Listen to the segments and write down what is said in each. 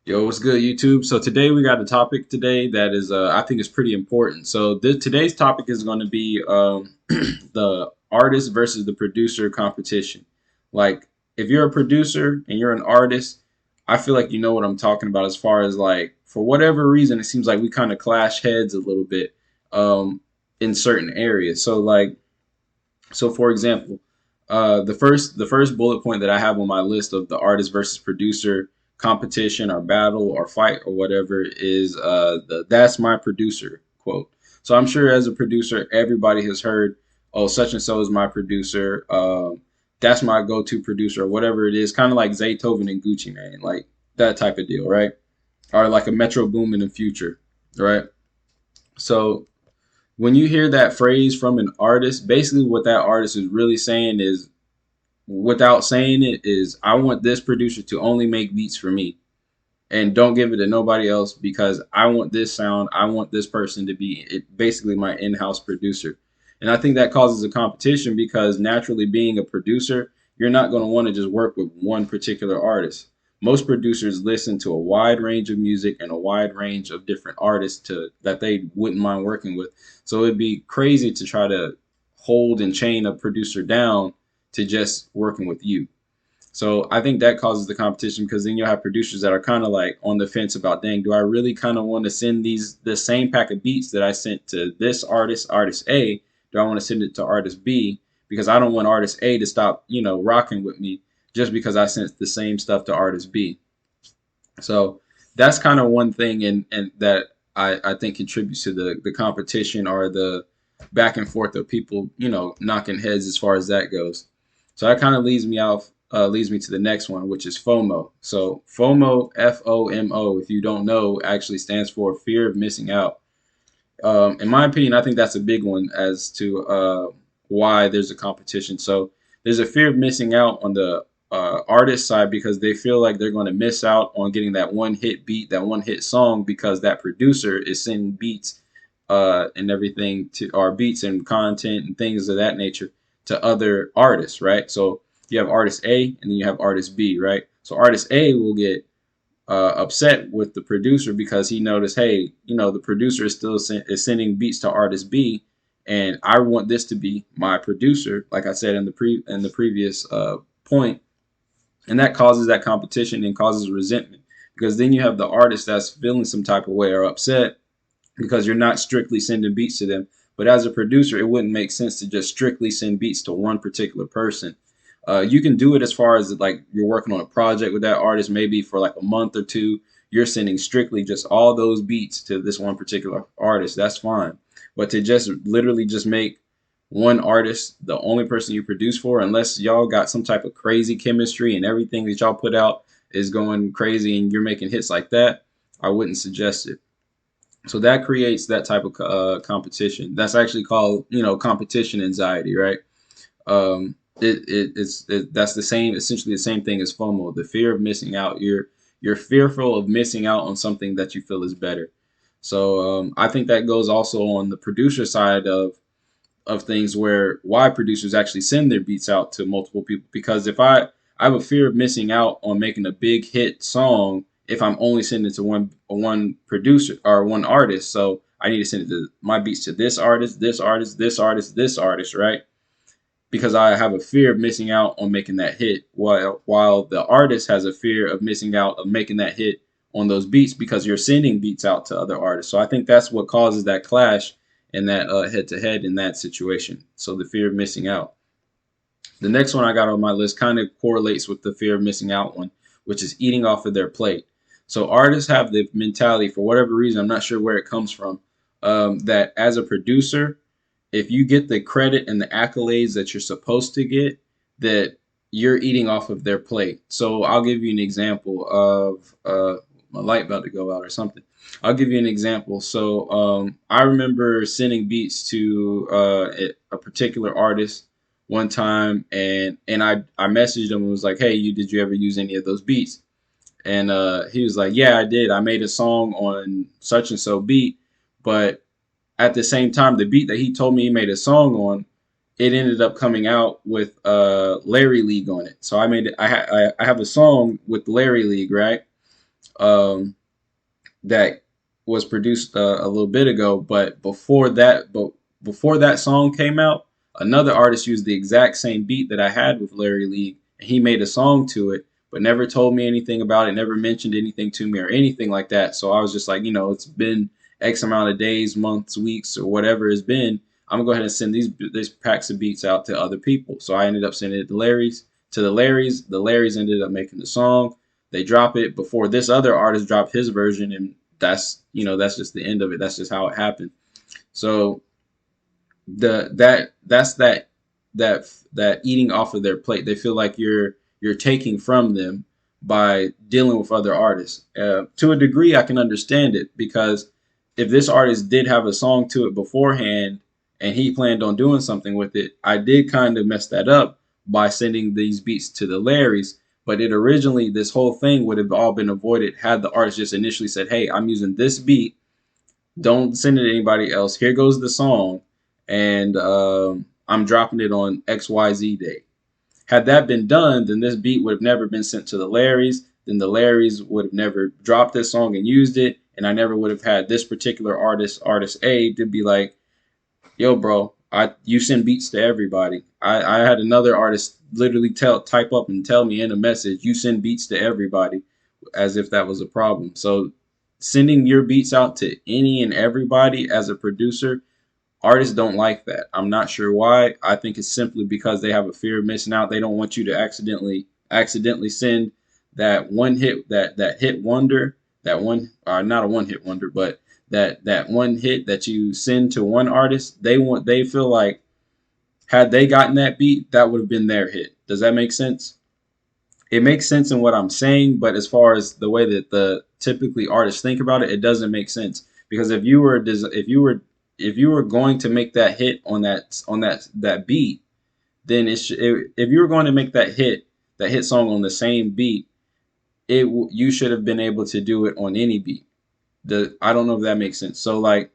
Yo, what's good, YouTube? So today we got a topic today that is, I think, is pretty important. So today's topic is going to be the artist versus the producer competition. Like, if you're a producer and you're an artist, I feel like you know what I'm talking about. As far as like, for whatever reason, it seems like we kind of clash heads a little bit um, in certain areas. So for example, the first bullet point that I have on my list of the artist versus producer competition or battle or fight or whatever is the "That's my producer" quote. So I'm sure as a producer, everybody has heard, "Oh, such and so is my producer. That's my go-to producer," or whatever it is. Kind of like Zaytoven and Gucci Mane, like that type of deal, right? Or like a Metro Boomin in the future, right? So when you hear that phrase from an artist, basically what that artist is really saying is, without saying it, is I want this producer to only make beats for me and don't give it to nobody else because I want this sound. I want this person to be basically my in-house producer. And I think that causes a competition because naturally being a producer, you're not going to want to just work with one particular artist. Most producers listen to a wide range of music and a wide range of different artists that they wouldn't mind working with. So it'd be crazy to try to hold and chain a producer down to just working with you. So I think that causes the competition because then you'll have producers that are kind of like on the fence about, dang, do I really kind of want to send the same pack of beats that I sent to this artist, artist A? Do I want to send it to artist B? Because I don't want artist A to stop, rocking with me just because I sent the same stuff to artist B. So that's kind of one thing and that I think contributes to the competition or the back and forth of people, knocking heads as far as that goes. So that kind of leads me to the next one, which is FOMO. So FOMO, FOMO, if you don't know, actually stands for fear of missing out. In my opinion, I think that's a big one as to why there's a competition. So there's a fear of missing out on the artist side because they feel like they're going to miss out on getting that one hit beat, that one hit song, because that producer is sending beats and everything to, or beats and content and things of that nature to other artists, right? So you have artist A and then you have artist B, right? So artist A will get upset with the producer because he noticed, hey, the producer is still is sending beats to artist B, and I want this to be my producer, like I said in the previous point, and that causes that competition and causes resentment because then you have the artist that's feeling some type of way or upset because you're not strictly sending beats to them. But as a producer, it wouldn't make sense to just strictly send beats to one particular person. You can do it as far as like you're working on a project with that artist, maybe for like a month or two. You're sending strictly just all those beats to this one particular artist. That's fine. But to just literally just make one artist the only person you produce for, unless y'all got some type of crazy chemistry and everything that y'all put out is going crazy and you're making hits like that, I wouldn't suggest it. So that creates that type of competition. That's actually called, competition anxiety, right? That's the same, essentially the same thing as FOMO, the fear of missing out. You're fearful of missing out on something that you feel is better. So I think that goes also on the producer side of things, where why producers actually send their beats out to multiple people, because if I have a fear of missing out on making a big hit song if I'm only sending it to one producer or one artist. So I need to send it to my beats to this artist, this artist, this artist, this artist, right? Because I have a fear of missing out on making that hit, while the artist has a fear of missing out of making that hit on those beats because you're sending beats out to other artists. So I think that's what causes that clash and that head to head in that situation. So the fear of missing out. The next one I got on my list kind of correlates with the fear of missing out one, which is eating off of their plate. So artists have the mentality, for whatever reason, I'm not sure where it comes from, that as a producer, if you get the credit and the accolades that you're supposed to get, that you're eating off of their plate. So I'll give you an example of my light about to go out or something. I'll give you an example. So I remember sending beats to a particular artist one time, and I messaged him and was like, hey, did you ever use any of those beats? And he was like, yeah, I did. I made a song on such and so beat, but at the same time, the beat that he told me he made a song on, it ended up coming out with Larry League on it. So I made it. I have a song with Larry League, right? um, that was produced a little bit ago. But before that song came out, another artist used the exact same beat that I had with Larry League, and he made a song to it, but never told me anything about it, never mentioned anything to me or anything like that. So I was just like, it's been X amount of days, months, weeks, or whatever it's been. I'm gonna go ahead and send these packs of beats out to other people. So I ended up sending it to Larry's. To the Larrys. The Larrys ended up making the song. They drop it before this other artist dropped his version, and that's just the end of it. That's just how it happened. So that eating off of their plate. They feel like you're taking from them by dealing with other artists. To a degree, I can understand it, because if this artist did have a song to it beforehand and he planned on doing something with it, I did kind of mess that up by sending these beats to the Larrys. But it originally, this whole thing would have all been avoided had the artist just initially said, "Hey, I'm using this beat. Don't send it to anybody else. Here goes the song, and I'm dropping it on XYZ day." Had that been done, then this beat would have never been sent to the Larrys. Then the Larrys would have never dropped this song and used it, and I never would have had this particular artist A, to be like, "Yo, bro, you send beats to everybody." I had another artist literally type up and tell me in a message, "You send beats to everybody," as if that was a problem. So sending your beats out to any and everybody as a producer, artists don't like that. I'm not sure why. I think it's simply because they have a fear of missing out. They don't want you to accidentally send that one hit, that hit wonder, that one, not a one hit wonder, but that one hit that you send to one artist. They feel like, had they gotten that beat, that would have been their hit. Does that make sense? It makes sense in what I'm saying, but as far as the way that the typically artists think about it, it doesn't make sense. Because if you were going to make that hit on that beat, then if you were going to make that hit song on the same beat, you should have been able to do it on any beat. I don't know if that makes sense. So like,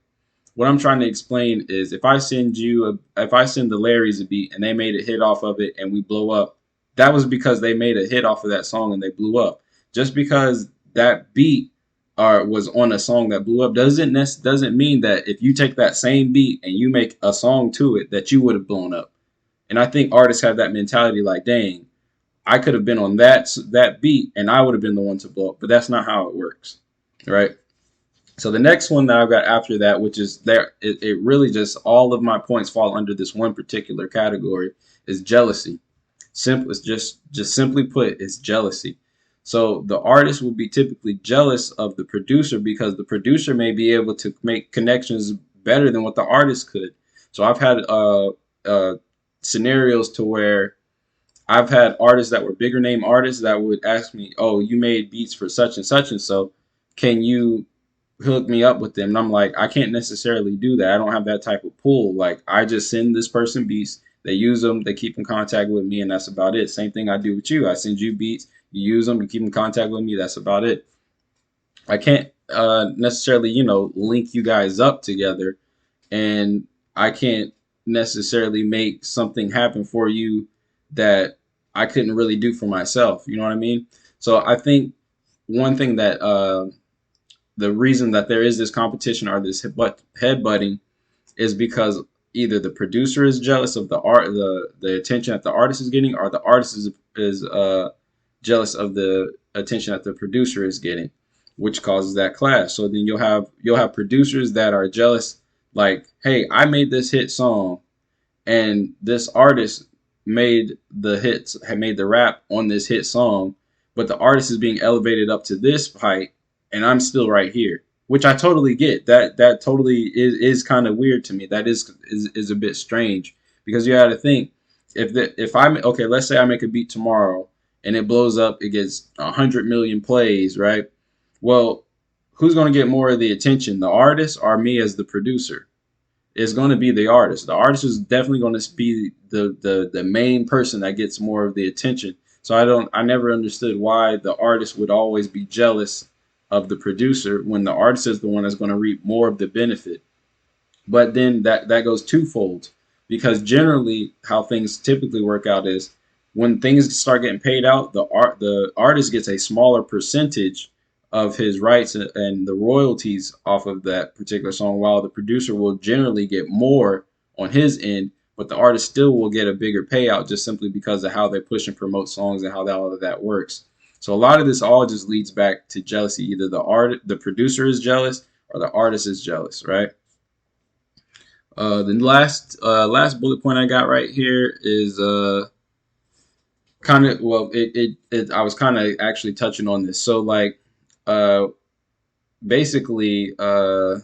what I'm trying to explain is, if I send the Larrys a beat and they made a hit off of it and we blow up, that was because they made a hit off of that song and they blew up. Just because that beat was on a song that blew up doesn't mean that if you take that same beat and you make a song to it, that you would have blown up. And I think artists have that mentality, like, dang, I could have been on that beat and I would have been the one to blow up. But that's not how it works, right? So the next one that I've got after that, which is there, it really just, all of my points fall under this one particular category, is jealousy. Simple, it's just simply put, it's jealousy. So the artist will be typically jealous of the producer because the producer may be able to make connections better than what the artist could. So I've had scenarios to where I've had artists that were bigger name artists that would ask me, "Oh, you made beats for such and so. Can you hook me up with them?" And I'm like, I can't necessarily do that. I don't have that type of pull. Like, I just send this person beats. They use them. They keep in contact with me, and that's about it. Same thing I do with you. I send you beats. You use them. You keep in contact with me. That's about it. I can't necessarily, link you guys up together, and I can't necessarily make something happen for you that I couldn't really do for myself. You know what I mean? So I think one thing that the reason that there is this competition or this headbutting is because either the producer is jealous of the attention that the artist is getting, or the artist is jealous of the attention that the producer is getting, which causes that clash. So then you'll have producers that are jealous, like, "Hey, I made this hit song, and this artist had made the rap on this hit song, but the artist is being elevated up to this height, and I'm still right here." Which I totally get. That totally is kind of weird to me. That is a bit strange, because you got to think, if I'm okay, let's say I make a beat tomorrow and it blows up, it gets 100 million plays, right? Well, who's going to get more of the attention, the artist or me as the producer? Is going to be the artist. The artist is definitely going to be the main person that gets more of the attention. So I never understood why the artist would always be jealous of the producer when the artist is the one that's going to reap more of the benefit. But then that goes twofold, because generally how things typically work out is, when things start getting paid out, the artist gets a smaller percentage of his rights and the royalties off of that particular song, while the producer will generally get more on his end, but the artist still will get a bigger payout just simply because of how they push and promote songs and how all of that works. So a lot of this all just leads back to jealousy. Either the producer is jealous, or the artist is jealous, right? The last bullet point I got right here is kind of well, it I was kind of actually touching on this. So like, uh, basically, in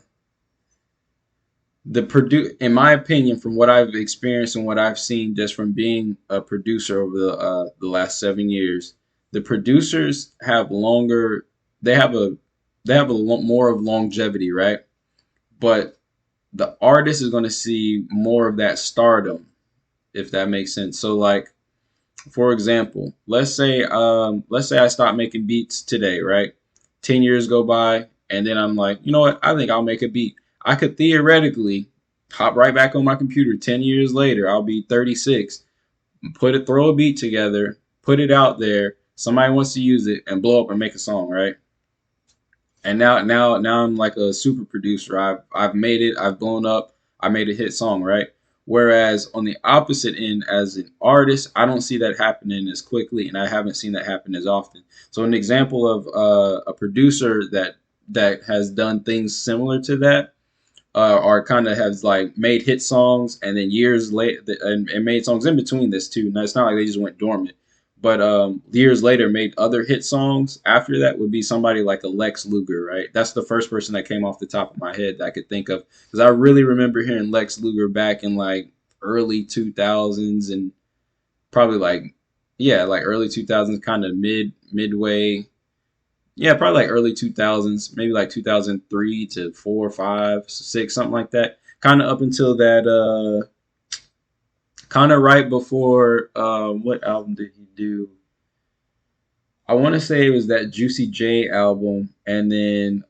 my opinion, from what I've experienced and what I've seen just from being a producer over the last 7 years, the producers have longer. They have a more of longevity, right? But the artist is going to see more of that stardom, if that makes sense. So like, for example, let's say I stop making beats today, right? 10 years go by, and then I'm like, you know what? I think I'll make a beat. I could theoretically hop right back on my computer 10 years later. I'll be 36, throw a beat together, put it out there. Somebody wants to use it and blow up and make a song, right? And now I'm like a super producer. I've made it. I've blown up. I made a hit song, right? Whereas on the opposite end, as an artist, I don't see that happening as quickly, and I haven't seen that happen as often. So an example of a producer that has done things similar to that, or kind of has like made hit songs and then years later and made songs in between this too. Now it's not like they just went dormant, but years later made other hit songs after that would be somebody like a Lex Luger, right? That's the first person that came off the top of my head that I could think of, because I really remember hearing Lex Luger back in like early 2000s, and probably like, yeah, like early 2000s, kind of midway, yeah, probably like early 2000s, maybe like 2003 to 4, 5, 6, something like that. Kind of up until that, kind of right before, what album did he do? I want to say it was that Juicy J album, and then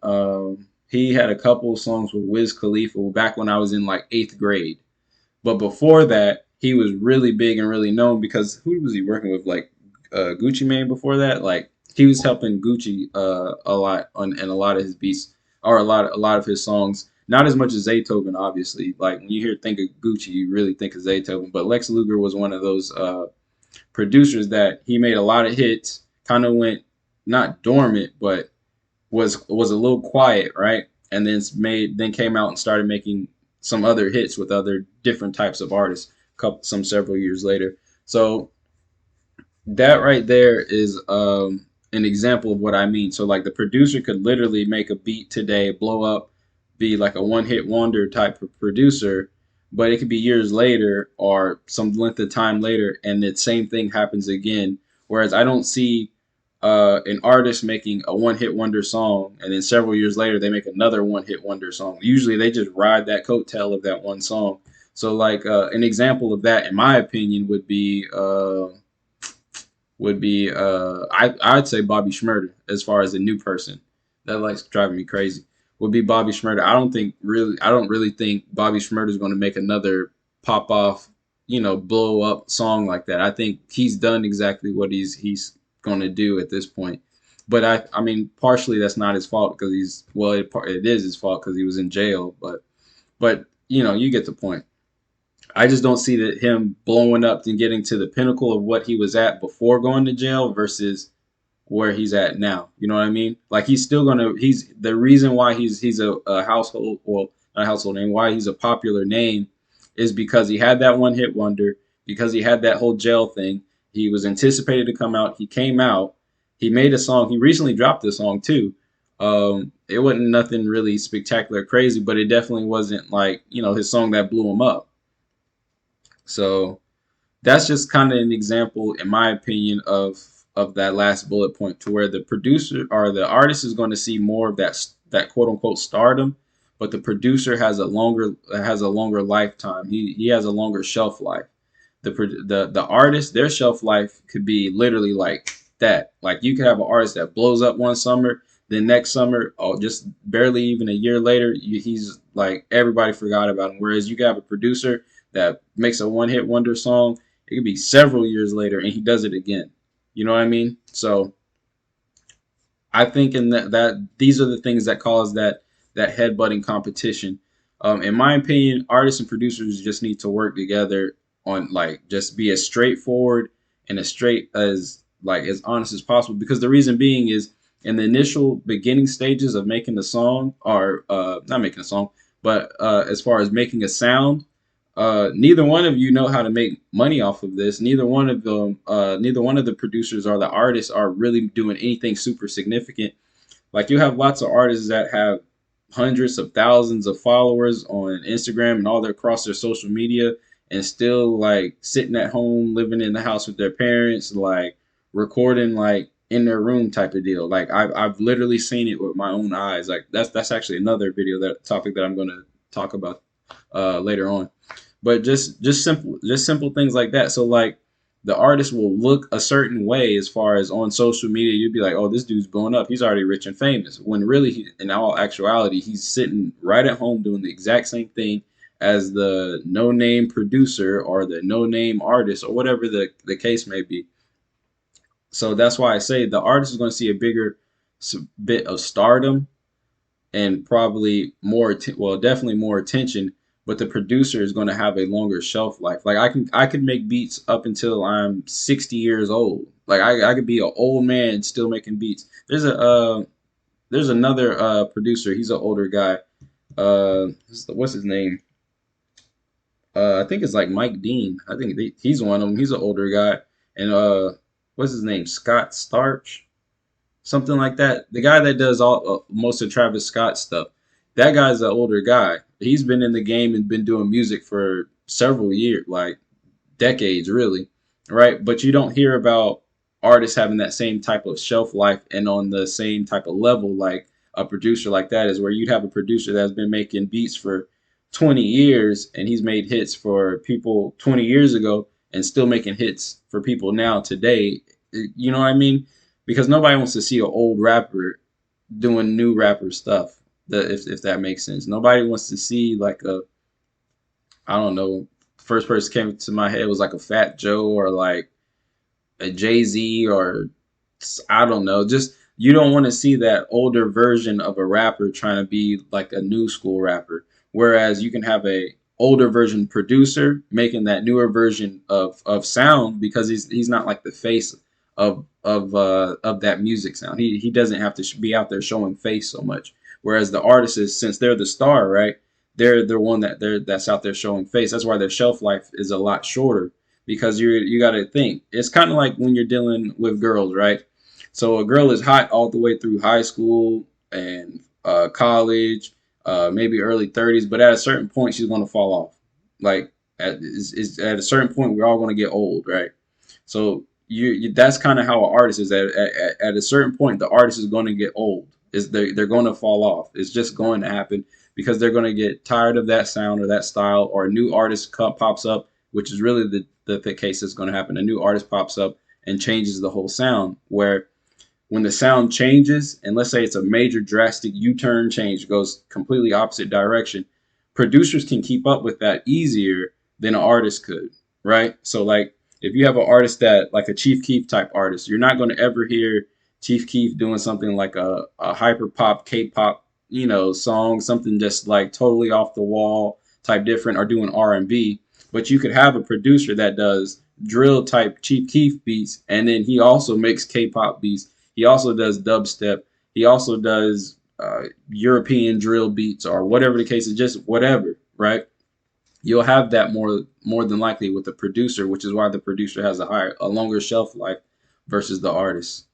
he had a couple of songs with Wiz Khalifa back when I was in like 8th grade. But before that, he was really big and really known because who was he working with? Like Gucci Mane before that. Like he was helping Gucci a lot on and a lot of his beats, or a lot of his songs. Not as much as Zaytoven, obviously. Like when you think of Gucci, you really think of Zaytoven. But Lex Luger was one of those producers that he made a lot of hits. Kind of went not dormant, but was a little quiet, right? And then came out and started making some other hits with other different types of artists. Some several years later. So that right there is an example of what I mean. So like the producer could literally make a beat today, blow up, be like a one hit wonder type of producer, but it could be years later or some length of time later, and the same thing happens again. Whereas I don't see an artist making a one hit wonder song and then several years later they make another one hit wonder song. Usually they just ride that coattail of that one song. So like an example of that, in my opinion, I'd say Bobby Shmurda. As far as a new person that likes driving me crazy, would be Bobby Shmurda. I don't really think Bobby Shmurda is going to make another pop off, blow up song like that. I think he's done exactly what he's going to do at this point. But I mean, partially that's not his fault because it is his fault because he was in jail. But you get the point. I just don't see that him blowing up and getting to the pinnacle of what he was at before going to jail versus where he's at now. You know what I mean? Like he's the reason why he's a household, well, not a household name, why he's a popular name is because he had that one hit wonder, because he had that whole jail thing. He was anticipated to come out. He came out. He made a song. He recently dropped a song too. It wasn't nothing really spectacular, crazy, but it definitely wasn't like his song that blew him up. So that's just kind of an example, in my opinion, of that last bullet point, to where the producer or the artist is going to see more of that quote unquote stardom, but the producer has a longer lifetime. He has a longer shelf life. The artist, their shelf life could be literally like that. Like you could have an artist that blows up one summer, then next summer, oh, just barely even a year later, he's like everybody forgot about him. Whereas you could have a producer that makes a one hit wonder song, it could be several years later and he does it again. You know what I mean? So I think in that these are the things that cause that headbutting competition. In my opinion, artists and producers just need to work together on like just be as straightforward and as straight as like as honest as possible. Because the reason being is in the initial beginning stages of making a song, or not making a song, but as far as making a sound, neither one of you know how to make money off of this. Neither one of the producers or the artists are really doing anything super significant. Like you have lots of artists that have hundreds of thousands of followers on Instagram and all their across their social media, and still like sitting at home, living in the house with their parents, like recording like in their room type of deal. Like I've literally seen it with my own eyes. Like that's actually another video that topic that I'm going to talk about later on. But just simple things like that. So like the artist will look a certain way as far as on social media. You'd be like, oh, this dude's blowing up. He's already rich and famous. When really, in all actuality, he's sitting right at home doing the exact same thing as the no name producer or the no name artist or whatever the case may be. So that's why I say the artist is going to see a bigger bit of stardom and probably more well, definitely more attention, but the producer is going to have a longer shelf life. Like I could make beats up until I'm 60 years old. Like I could be an old man still making beats. There's another producer. He's an older guy. What's his name? I think it's like Mike Dean. I think he's one of them. He's an older guy. And what's his name? Scott Starch, something like that. The guy that does all most of Travis Scott's stuff. That guy's an older guy. He's been in the game and been doing music for several years, like decades, really, right? But you don't hear about artists having that same type of shelf life and on the same type of level like a producer like that is, where you'd have a producer that's been making beats for 20 years and he's made hits for people 20 years ago and still making hits for people now today. You know what I mean? Because nobody wants to see an old rapper doing new rapper stuff. If that makes sense, nobody wants to see like a, I don't know. First person came to my head was like a Fat Joe or like a Jay-Z or I don't know. Just you don't want to see that older version of a rapper trying to be like a new school rapper. Whereas you can have a older version producer making that newer version of sound because he's not like the face of that music sound. He doesn't have to be out there showing face so much. Whereas the artist is, since they're the star, right? They're the one that's out there showing face. That's why their shelf life is a lot shorter because you got to think. It's kind of like when you're dealing with girls, right? So a girl is hot all the way through high school and college, maybe early 30s, but at a certain point she's going to fall off. Like at a certain point we're all going to get old, right? So that's kind of how an artist is. At a certain point, the artist is going to get old. Is they're going to fall off. It's just going to happen because they're going to get tired of that sound or that style, or a new artist pops up, which is really the case that's going to happen. A new artist pops up and changes the whole sound. Where when the sound changes, and let's say it's a major drastic U-turn change, goes completely opposite direction, producers can keep up with that easier than an artist could, right? So like if you have an artist that like a Chief Keef type artist, you're not going to ever hear Chief Keef doing something like a hyper pop K-pop, song, something just like totally off the wall type different, or doing R&B. But you could have a producer that does drill type Chief Keef beats, and then he also makes K-pop beats. He also does dubstep. He also does European drill beats or whatever the case is, just whatever, right? You'll have that more than likely with the producer, which is why the producer has a longer shelf life versus the artist.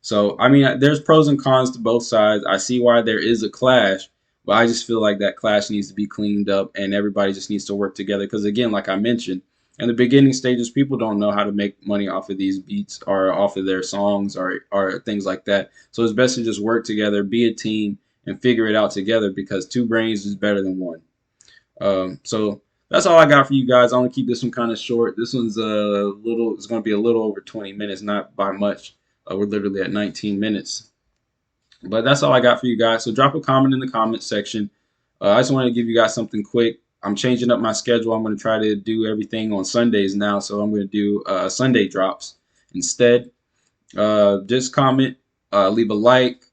So I mean, there's pros and cons to both sides. I see why there is a clash, but I just feel like that clash needs to be cleaned up, and everybody just needs to work together. Because again, like I mentioned, in the beginning stages, people don't know how to make money off of these beats or off of their songs or things like that. So it's best to just work together, be a team, and figure it out together, because two brains is better than one. So that's all I got for you guys. I want to keep this one kind of short. This one's it's going to be a little over 20 minutes, not by much. We're literally at 19 minutes. But that's all I got for you guys. So drop a comment in the comment section. I just wanted to give you guys something quick. I'm changing up my schedule. I'm going to try to do everything on Sundays now. So I'm going to do Sunday drops instead. Just comment leave a like,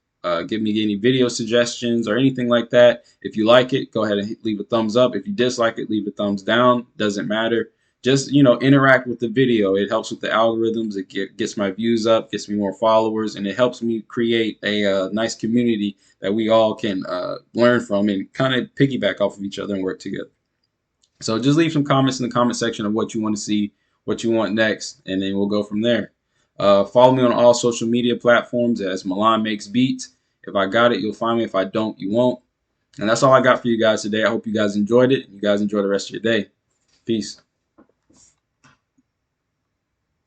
give me any video suggestions or anything like that. If you like it, go ahead and leave a thumbs up. If you dislike it, leave a thumbs down. Doesn't matter. Just, interact with the video. It helps with the algorithms. It gets my views up, gets me more followers, and it helps me create a nice community that we all can learn from and kind of piggyback off of each other and work together. So just leave some comments in the comment section of what you want to see, what you want next, and then we'll go from there. Follow me on all social media platforms as Milan Makes Beats. If I got it, you'll find me. If I don't, you won't. And that's all I got for you guys today. I hope you guys enjoyed it. You guys enjoy the rest of your day. Peace.